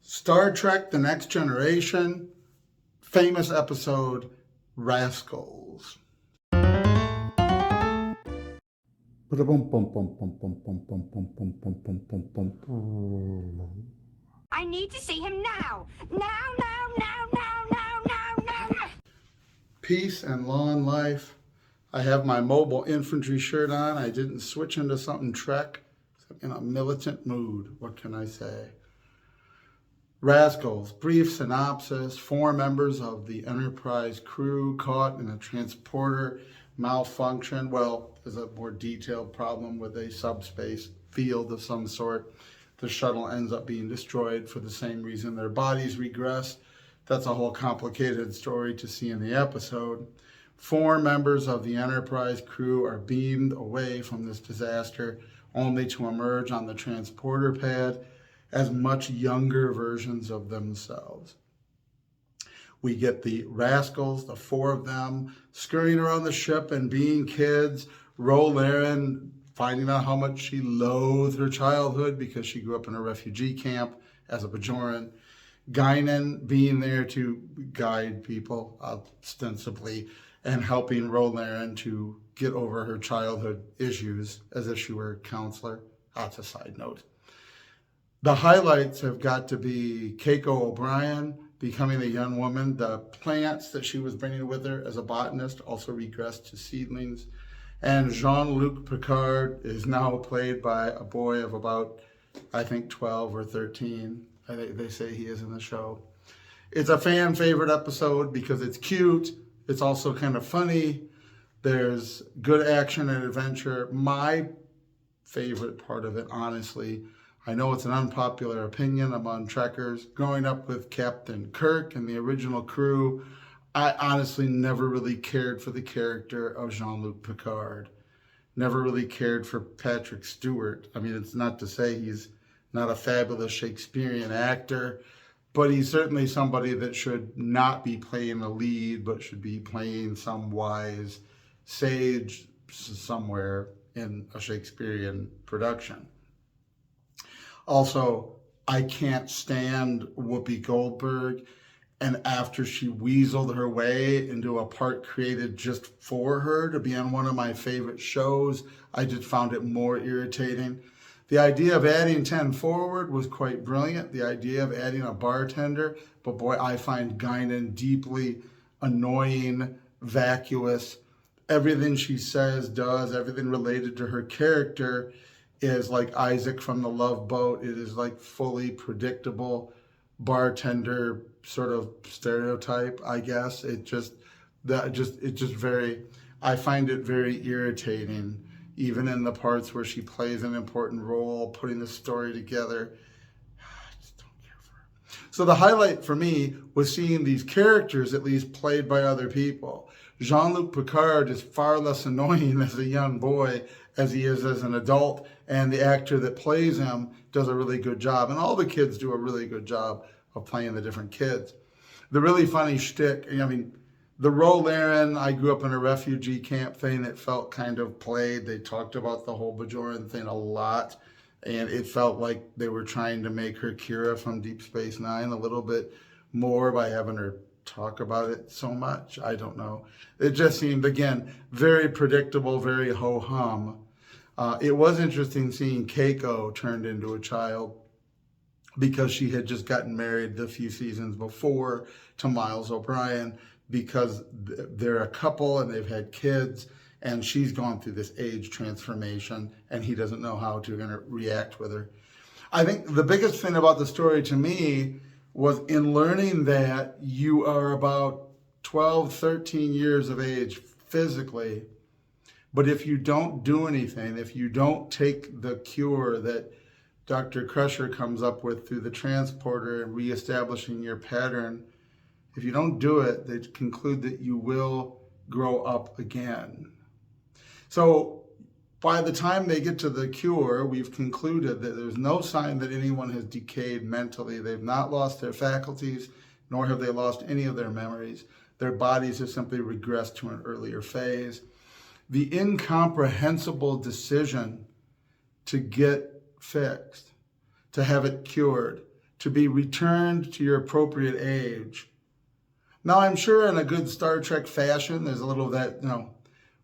Star Trek The Next Generation, famous episode, Rascals. I need to see him now. Now. Peace and long life. I have my mobile infantry shirt on. I didn't switch into something Trek. I'm in a militant mood. What can I say? Rascals, brief synopsis. 4 members of the Enterprise crew caught in a transporter malfunction. Well, there's a more detailed problem with a subspace field of some sort. The shuttle ends up being destroyed for the same reason their bodies regress. That's a whole complicated story to see in the episode. 4 members of the Enterprise crew are beamed away from this disaster, only to emerge on the transporter pad as much younger versions of themselves. We get the Rascals, the 4 of them, scurrying around the ship and being kids. Ro Laren finding out how much she loathed her childhood because she grew up in a refugee camp as a Bajoran. Guinan being there to guide people, ostensibly, and helping Ro Laren to get over her childhood issues as if she were a counselor. That's a side note. The highlights have got to be Keiko O'Brien becoming a young woman. The plants that she was bringing with her as a botanist also regressed to seedlings. And Jean-Luc Picard is now played by a boy of about, I think, 12 or 13. They say he is in the show. It's a fan favorite episode because it's cute. It's also kind of funny. There's good action and adventure. My favorite part of it, honestly, I know it's an unpopular opinion among Trekkers. Growing up with Captain Kirk and the original crew, I honestly never really cared for the character of Jean-Luc Picard. Never really cared for Patrick Stewart. I mean, it's not to say he's not a fabulous Shakespearean actor, but he's certainly somebody that should not be playing a lead, but should be playing some wise sage somewhere in a Shakespearean production. Also, I can't stand Whoopi Goldberg, and after she weaseled her way into a part created just for her to be on one of my favorite shows, I just found it more irritating. The idea of adding 10 Forward was quite brilliant. The idea of adding a bartender, but boy, I find Guinan deeply annoying, vacuous. Everything she says, does, everything related to her character is like Isaac from The Love Boat. It is like fully predictable bartender sort of stereotype, I guess. I find it very irritating, even in the parts where she plays an important role, putting the story together. I just don't care for her. So the highlight for me was seeing these characters at least played by other people. Jean-Luc Picard is far less annoying as a young boy as he is as an adult, and the actor that plays him does a really good job. And all the kids do a really good job of playing the different kids. The really funny shtick, I mean, the Ro Laren, I grew up in a refugee camp thing that felt kind of played. They talked about the whole Bajoran thing a lot, and it felt like they were trying to make her Kira from Deep Space Nine a little bit more by having her talk about it so much. I don't know. It just seemed, again, very predictable, very ho-hum. It was interesting seeing Keiko turned into a child because she had just gotten married the few seasons before to Miles O'Brien, because they're a couple and they've had kids, and she's gone through this age transformation and he doesn't know how to react with her. I think the biggest thing about the story to me was in learning that you are about 12, 13 years of age physically, but if you don't do anything, if you don't take the cure that Dr. Crusher comes up with through the transporter and reestablishing your pattern, if you don't do it, they conclude that you will grow up again. So by the time they get to the cure, we've concluded that there's no sign that anyone has decayed mentally. They've not lost their faculties, nor have they lost any of their memories. Their bodies have simply regressed to an earlier phase. The incomprehensible decision to get fixed, to have it cured, to be returned to your appropriate age. Now, I'm sure in a good Star Trek fashion, there's a little of that,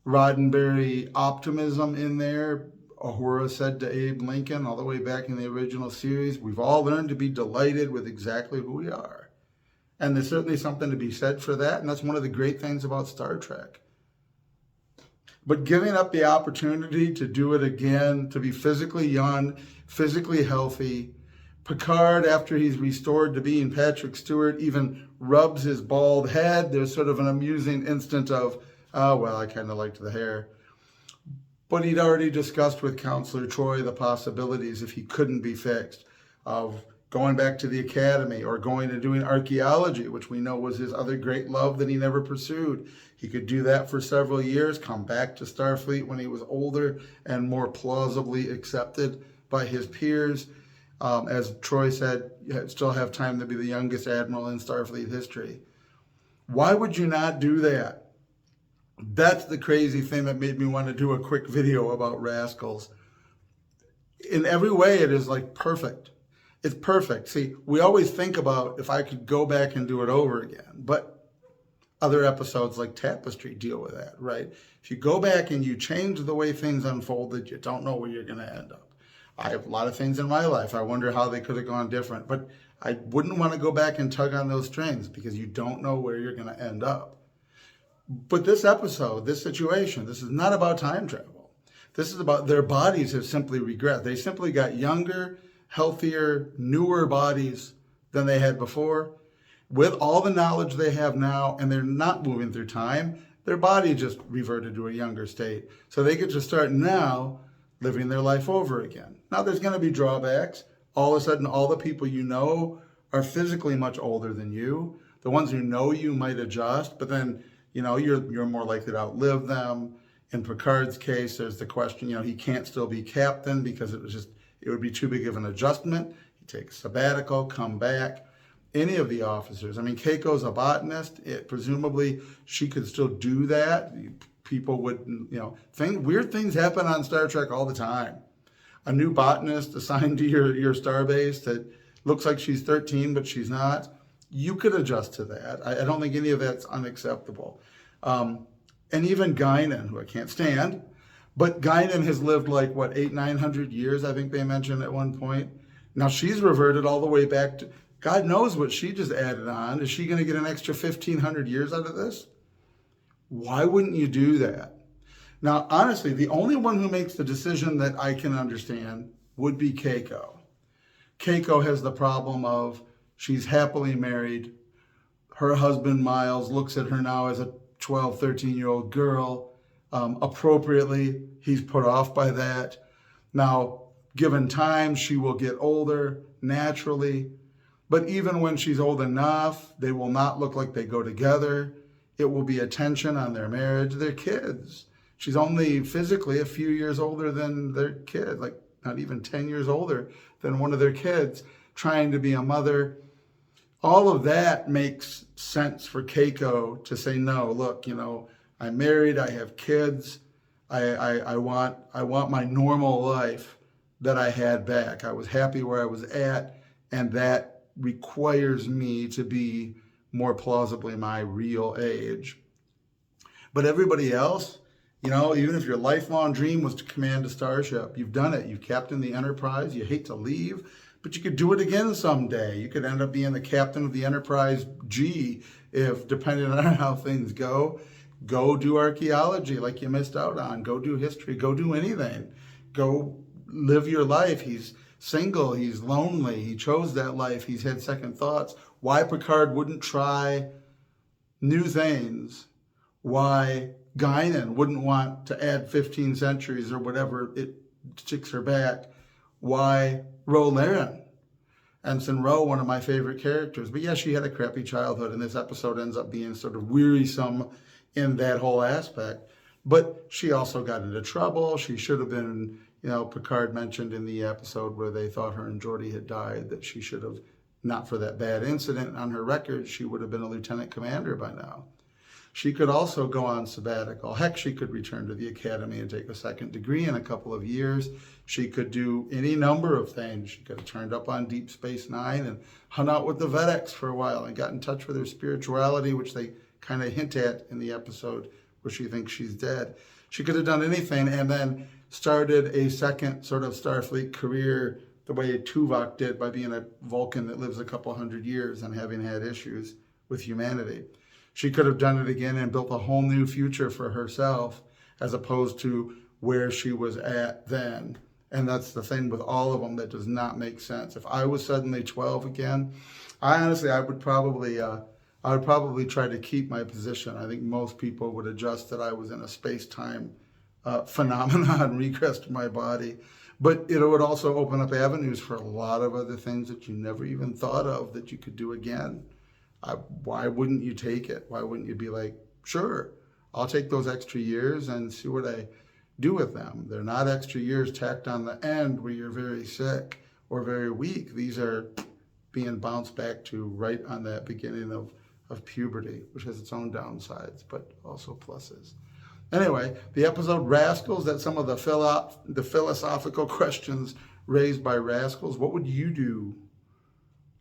Roddenberry optimism in there. Uhura said to Abe Lincoln all the way back in the original series, we've all learned to be delighted with exactly who we are. And there's certainly something to be said for that, and that's one of the great things about Star Trek. But giving up the opportunity to do it again, to be physically young, physically healthy, Picard, after he's restored to being Patrick Stewart, even rubs his bald head. There's sort of an amusing instant of, oh, well, I kind of liked the hair. But he'd already discussed with Counselor Troy the possibilities, if he couldn't be fixed, of going back to the academy or going and doing archaeology, which we know was his other great love that he never pursued. He could do that for several years, come back to Starfleet when he was older and more plausibly accepted by his peers. As Troy said, still have time to be the youngest admiral in Starfleet history. Why would you not do that? That's the crazy thing that made me want to do a quick video about Rascals. In every way, it is like perfect. It's perfect. See, we always think about if I could go back and do it over again, but other episodes like Tapestry deal with that, right? If you go back and you change the way things unfolded, you don't know where you're going to end up. I have a lot of things in my life. I wonder how they could have gone different, but I wouldn't want to go back and tug on those strings because you don't know where you're going to end up. But this episode, this situation, this is not about time travel. This is about their bodies have simply regressed. They simply got younger, healthier, newer bodies than they had before. With all the knowledge they have now, and they're not moving through time, their body just reverted to a younger state. So they get to start now living their life over again. Now there's going to be drawbacks. All of a sudden, all the people you know are physically much older than you. The ones who know you might adjust, but then you're more likely to outlive them. In Picard's case, there's the question, he can't still be captain because it would be too big of an adjustment. He takes a sabbatical, come back. Any of the officers, Keiko's a botanist. Presumably she could still do that. People would, weird things happen on Star Trek all the time. A new botanist assigned to your starbase that looks like she's 13, but she's not. You could adjust to that. I don't think any of that's unacceptable. And even Guinan, who I can't stand, but Guinan has lived 800-900 years, I think they mentioned at one point. Now she's reverted all the way back to, God knows what she just added on. Is she going to get an extra 1,500 years out of this? Why wouldn't you do that? Now, honestly, the only one who makes the decision that I can understand would be Keiko. Keiko has the problem of she's happily married. Her husband, Miles, looks at her now as a 12, 13-year-old girl. Appropriately, he's put off by that. Now, given time, she will get older naturally. But even when she's old enough, they will not look like they go together. It will be a tension on their marriage. They're kids. She's only physically a few years older than their kid, not even 10 years older than one of their kids, trying to be a mother. All of that makes sense for Keiko to say, no, look, I'm married, I have kids, I want my normal life that I had back. I was happy where I was at, and that requires me to be more plausibly my real age. But everybody else, even if your lifelong dream was to command a starship, you've done it. You've captained the Enterprise. You hate to leave, but you could do it again someday. You could end up being the captain of the Enterprise G if, depending on how things go do archaeology like you missed out on. Go do history. Go do anything. Go live your life. He's single. He's lonely. He chose that life. He's had second thoughts. Why Picard wouldn't try new things. Why Guinan wouldn't want to add 15 centuries or whatever it ticks her back. Why Ro Laren, Ensign Ro, one of my favorite characters. But yeah, she had a crappy childhood, and this episode ends up being sort of wearisome in that whole aspect. But she also got into trouble. She should have been, Picard mentioned in the episode where they thought her and Geordi had died, that she should have, not for that bad incident on her record, she would have been a lieutenant commander by now. She could also go on sabbatical. Heck, she could return to the academy and take a second degree in a couple of years. She could do any number of things. She could have turned up on Deep Space Nine and hung out with the Vedeks for a while and got in touch with her spirituality, which they kind of hint at in the episode where she thinks she's dead. She could have done anything and then started a second sort of Starfleet career the way Tuvok did by being a Vulcan that lives a couple hundred years and having had issues with humanity. She could have done it again and built a whole new future for herself as opposed to where she was at then. And that's the thing with all of them that does not make sense. If I was suddenly 12 again, I would probably try to keep my position. I think most people would adjust that I was in a space-time phenomenon, regress to my body. But it would also open up avenues for a lot of other things that you never even thought of that you could do again. Why wouldn't you take it? Why wouldn't you be like, sure, I'll take those extra years and see what I do with them. They're not extra years tacked on the end where you're very sick or very weak. These are being bounced back to right on that beginning of puberty, which has its own downsides, but also pluses. Anyway, the episode Rascals, that's some of the philosophical questions raised by Rascals. What would you do?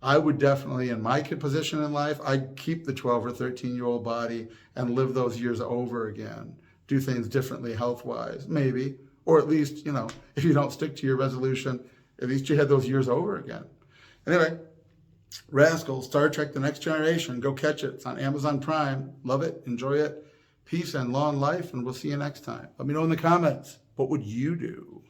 I would definitely, in my position in life, I'd keep the 12 or 13-year-old body and live those years over again. Do things differently health-wise, maybe. Or at least, if you don't stick to your resolution, at least you had those years over again. Anyway, Rascals, Star Trek The Next Generation. Go catch it. It's on Amazon Prime. Love it. Enjoy it. Peace and long life, and we'll see you next time. Let me know in the comments, what would you do?